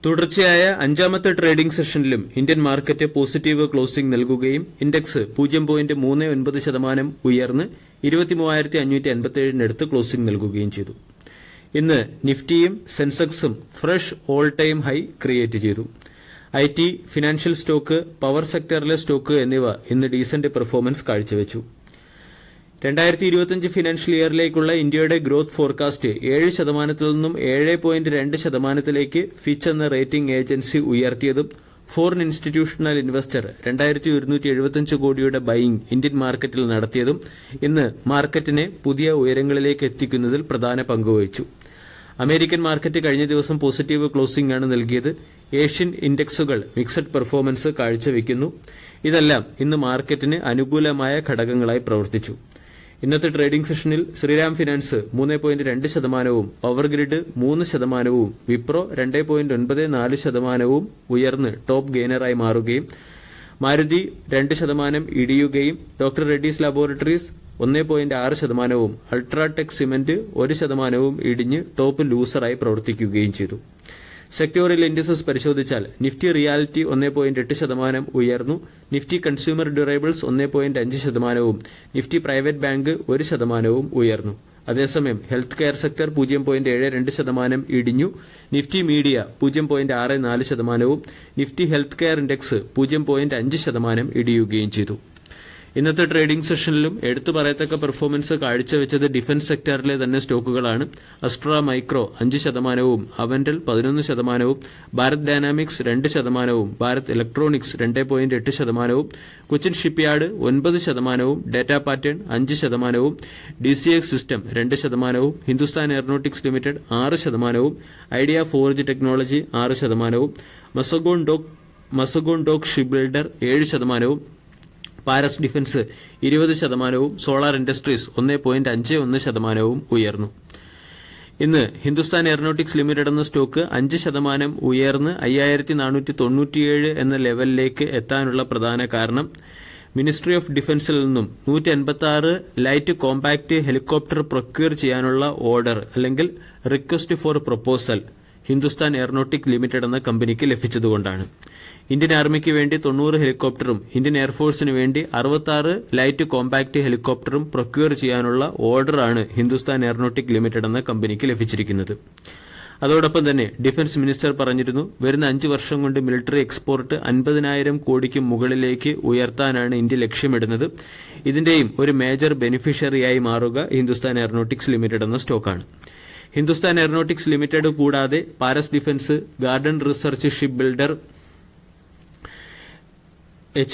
തുടർച്ചയായ അഞ്ചാമത്തെ ട്രേഡിംഗ് സെഷനിലും ഇന്ത്യൻ മാർക്കറ്റ് പോസിറ്റീവ് ക്ലോസിംഗ് നൽകുകയും ഇൻഡെക്സ് 0.39% ഉയർന്ന് 23,557 ക്ലോസിംഗ് നൽകുകയും ചെയ്തു. ഇന്ന് നിഫ്റ്റിയും സെൻസെക്സും fresh all time high create ചെയ്തു. IT, ഫിനാൻഷ്യൽ സ്റ്റോക്ക്, പവർ സെക്ടറിലെ സ്റ്റോക്ക് എന്നിവ ഇന്ന് ഡീസന്റ് പെർഫോമൻസ് കാഴ്ചവെച്ചു. 2025 ഫിനാൻഷ്യൽ ഇയറിലേക്കുള്ള ഇന്ത്യയുടെ ഗ്രോത്ത് ഫോർകാസ്റ്റ് 7% നിന്നും 7.2% ഫിച്ച് എന്ന റേറ്റിംഗ് ഏജൻസി ഉയർത്തിയതും ഫോറിൻ ഇൻസ്റ്റിറ്റ്യൂഷണൽ ഇൻവെസ്റ്റർ 2175 കോടിയുടെ ബൈയിങ് ഇന്ത്യൻ മാർക്കറ്റിൽ നടത്തിയതും ഇന്ന് മാർക്കറ്റിനെ പുതിയ ഉയരങ്ങളിലേക്ക് എത്തിക്കുന്നതിൽ പ്രധാന പങ്കുവഹിച്ചു. അമേരിക്കൻ മാർക്കറ്റ് കഴിഞ്ഞ ദിവസം പോസിറ്റീവ് ക്ലോസിംഗ് ആണ് നൽകിയത്. ഏഷ്യൻ ഇൻഡെക്സുകൾ മിക്സഡ് പെർഫോമൻസ് കാഴ്ചവെക്കുന്നു. ഇതെല്ലാം ഇന്ന് മാർക്കറ്റിന് അനുകൂലമായ ഘടകങ്ങളായി പ്രവർത്തിച്ചു. ഇന്നത്തെ ട്രേഡിംഗ് സെഷനിൽ Shriram finance 3.2%, power grid 3%, Wipro 2.94% ഉയർന്ന് ടോപ്പ് ഗെയിനറായി മാറുകയും മാരുതി 2% ഇടിയുകയും doctor Reddy's laboratories 1.6%, UltraTech cement 1% ഇടിഞ്ഞ് ടോപ്പ് ലൂസറായി പ്രവർത്തിക്കുകയും ചെയ്തു. സെക്ടോറിയൽ ഇൻഡിസസ് പരിശോധിച്ചാൽ നിഫ്റ്റി റിയാലിറ്റി 1.8% ഉയർന്നു. Nifty consumer durables 1.5%, Nifty private bank 1% ഉയർന്നു. അതേസമയം ഹെൽത്ത് കെയർ സെക്ടർ 0.72% ഇടിഞ്ഞു. Nifty media 0.64%, Nifty health care index 0.5% ഇടിയുകയും ചെയ്തു. ഇന്നത്തെ ട്രേഡിംഗ് സെഷനിലും എടുത്തു പറയത്തക്ക പെർഫോമൻസ് കാഴ്ചവെച്ചത് ഡിഫൻസ് സെക്ടറിലെ തന്നെ സ്റ്റോക്കുകളാണ്. Astra micro 5%, Avantel 11%, Bharat dynamics 2%, Bharat electronics 2.8%, Cochin shipyard 9%, data pattern 5%, DCX system 2%, Hindustan aeronautics limited 6%, idea forge technology 6%, Mazagon dock ship builder 7%, Paras defence 20%, solar industries 1.51% ഉയർന്നു. ഇന്ന് ഹിന്ദുസ്ഥാൻ എയറോനോട്ടിക്സ് ലിമിറ്റഡ് എന്ന സ്റ്റോക്ക് 5% ഉയർന്ന് 5497 എന്ന ലെവലിലേക്ക് എത്താനുള്ള പ്രധാന കാരണം മിനിസ്ട്രി ഓഫ് ഡിഫൻസിൽ നിന്നും 156 ലൈറ്റ് കോമ്പാക്ട് ഹെലികോപ്റ്റർ പ്രൊക്യൂർ ചെയ്യാനുള്ള ഓർഡർ അല്ലെങ്കിൽ request for proposal Hindustan aeronautic limited എന്ന കമ്പനിക്ക് ലഭിച്ചതുകൊണ്ടാണ്. ഇന്ത്യൻ ആർമിക്ക് വേണ്ടി 90 ഹെലികോപ്റ്ററും ഇന്ത്യൻ എയർഫോഴ്സിന് വേണ്ടി 66 ലൈറ്റ് കോമ്പാക്ട് ഹെലികോപ്റ്ററും പ്രൊക്യൂർ ചെയ്യാനുള്ള ഓർഡറാണ് ഹിന്ദുസ്ഥാൻ എയറോനോട്ടിക് ലിമിറ്റഡ് എന്ന കമ്പനിക്ക് ലഭിച്ചിരിക്കുന്നത്. അതോടൊപ്പം തന്നെ ഡിഫൻസ് മിനിസ്റ്റർ പറഞ്ഞിരുന്നു, വരുന്ന 5 വർഷം കൊണ്ട് മിലിറ്ററി എക്സ്പോർട്ട് 50,000 കോടിക്ക് മുകളിലേക്ക് ഉയർത്താനാണ് ഇന്ത്യ ലക്ഷ്യമിടുന്നത്. ഇതിന്റെയും ഒരു മേജർ ബെനിഫിഷ്യറിയായി മാറുക ഹിന്ദുസ്ഥാൻ എയറോനോട്ടിക്സ് ലിമിറ്റഡ് എന്ന സ്റ്റോക്കാണ്. ഹിന്ദുസ്ഥാൻ എയറോനോട്ടിക്സ് ലിമിറ്റഡ് കൂടാതെ Paras defence, garden research ship builder,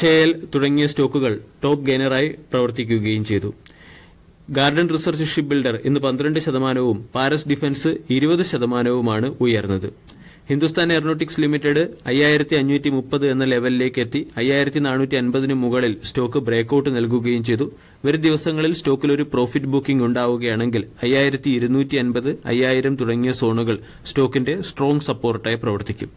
HAL തുടങ്ങിയ സ്റ്റോക്കുകൾ ടോപ്പ് ഗെയിനറായി പ്രവർത്തിക്കുകയും ചെയ്തു. ഗാർഡൻ റിസർച്ച് ഷിപ്പ് ബിൽഡർ ഇന്ന് 12%, പാരസ് ഡിഫൻസ് 20%, ഉയർന്നത്. ഹിന്ദുസ്ഥാൻ എയറോനോട്ടിക്സ് ലിമിറ്റഡ് 5530 എന്ന ലെവലിലേക്ക് എത്തി 5450 മുകളിൽ സ്റ്റോക്ക് ബ്രേക്കൌട്ട് നൽകുകയും ചെയ്തു. വരും ദിവസങ്ങളിൽ സ്റ്റോക്കിൽ ഒരു പ്രോഫിറ്റ് ബുക്കിംഗ് ഉണ്ടാവുകയാണെങ്കിൽ 5250, 5000 തുടങ്ങിയ സോണുകൾ സ്റ്റോക്കിന്റെ സ്ട്രോങ് സപ്പോർട്ടായി പ്രവർത്തിക്കും.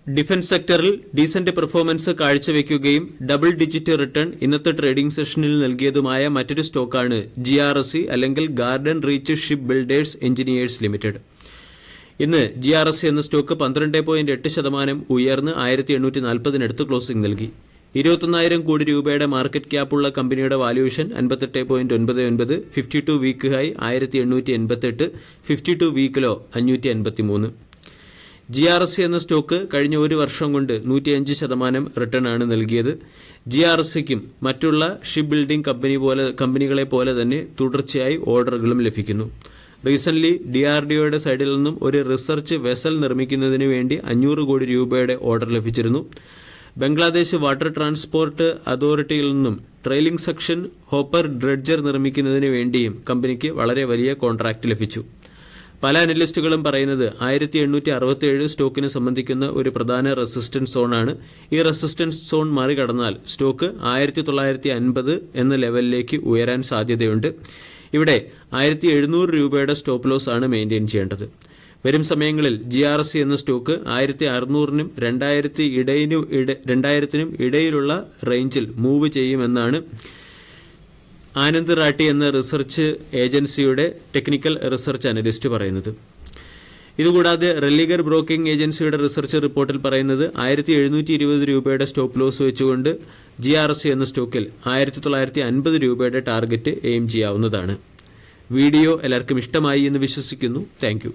ഡിഫൻസ് സെക്ടറിൽ ഡീസന്റ് പെർഫോമൻസ് കാഴ്ചവെക്കുകയും ഡബിൾ ഡിജിറ്റ് റിട്ടേൺ ഇന്നത്തെ ട്രേഡിംഗ് സെഷനിൽ നൽകിയതുമായ മറ്റൊരു സ്റ്റോക്കാണ് GRSE അല്ലെങ്കിൽ garden reach ship builders engineers limited. ഇന്ന് GRSE എന്ന സ്റ്റോക്ക് 12.8% ഉയർന്ന് 1840 ക്ലോസിംഗ് നൽകി. 21,000 കോടി രൂപയുടെ മാർക്കറ്റ് ക്യാപ്പുള്ള കമ്പനിയുടെ valuation 58.99, 52 week high 1888, 52 week low 583. GRSE എന്ന സ്റ്റോക്ക് കഴിഞ്ഞ ഒരു വർഷം കൊണ്ട് 105% റിട്ടേൺ ആണ് നൽകിയത്. GRSEക്കും മറ്റുള്ള ഷിപ്പ് ബിൽഡിംഗ് കമ്പനികളെ പോലെ തന്നെ തുടർച്ചയായി ഓർഡറുകളും ലഭിക്കുന്നു. റീസെന്റ് DRDOയുടെ സൈഡിൽ നിന്നും ഒരു റിസർച്ച് വെസൽ നിർമ്മിക്കുന്നതിന് വേണ്ടി 500 കോടി രൂപയുടെ ഓർഡർ ലഭിച്ചിരുന്നു. ബംഗ്ലാദേശ് വാട്ടർ ട്രാൻസ്പോർട്ട് അതോറിറ്റിയിൽ നിന്നും ട്രെയിലിംഗ് സെക്ഷൻ ഹോപ്പർ ഡ്രെഡ്ജർ നിർമ്മിക്കുന്നതിന് വേണ്ടിയും കമ്പനിക്ക് വളരെ വലിയ കോൺട്രാക്ട് ലഭിച്ചു. പല അനലിസ്റ്റുകളും പറയുന്നത് 1867 സ്റ്റോക്കിനെ സംബന്ധിക്കുന്ന ഒരു പ്രധാന റെസിസ്റ്റൻസ് സോണാണ്. ഈ റെസിസ്റ്റൻസ് സോൺ മറികടന്നാൽ സ്റ്റോക്ക് 1950 എന്ന ലെവലിലേക്ക് ഉയരാൻ സാധ്യതയുണ്ട്. ഇവിടെ 1700 രൂപയുടെ സ്റ്റോപ്പ് ലോസ് ആണ് മെയിൻറ്റെയിൻ ചെയ്യേണ്ടത്. വരും സമയങ്ങളിൽ GRSE എന്ന സ്റ്റോക്ക് 1600-നും 2000-നും ഇടയിലുള്ള റേഞ്ചിൽ മൂവ് ചെയ്യുമെന്നാണ് ആനന്ദ് റാട്ടി എന്ന റിസർച്ച് ഏജൻസിയുടെ ടെക്നിക്കൽ റിസർച്ച് അനലിസ്റ്റ് പറയുന്നത്. ഇതുകൂടാതെ റെല്ലിഗർ ബ്രോക്കിംഗ് ഏജൻസിയുടെ റിസർച്ച് റിപ്പോർട്ടിൽ പറയുന്നത് 1720 രൂപയുടെ സ്റ്റോപ്പ് ലോസ് വെച്ചുകൊണ്ട് GRSU എന്ന സ്റ്റോക്കിൽ 1950 രൂപയുടെ ടാർഗറ്റ് എയിം ചെയ്യാവുന്നതാണ്. വീഡിയോ എല്ലാവർക്കും ഇഷ്ടമായി എന്ന് വിശ്വസിക്കുന്നു. താങ്ക്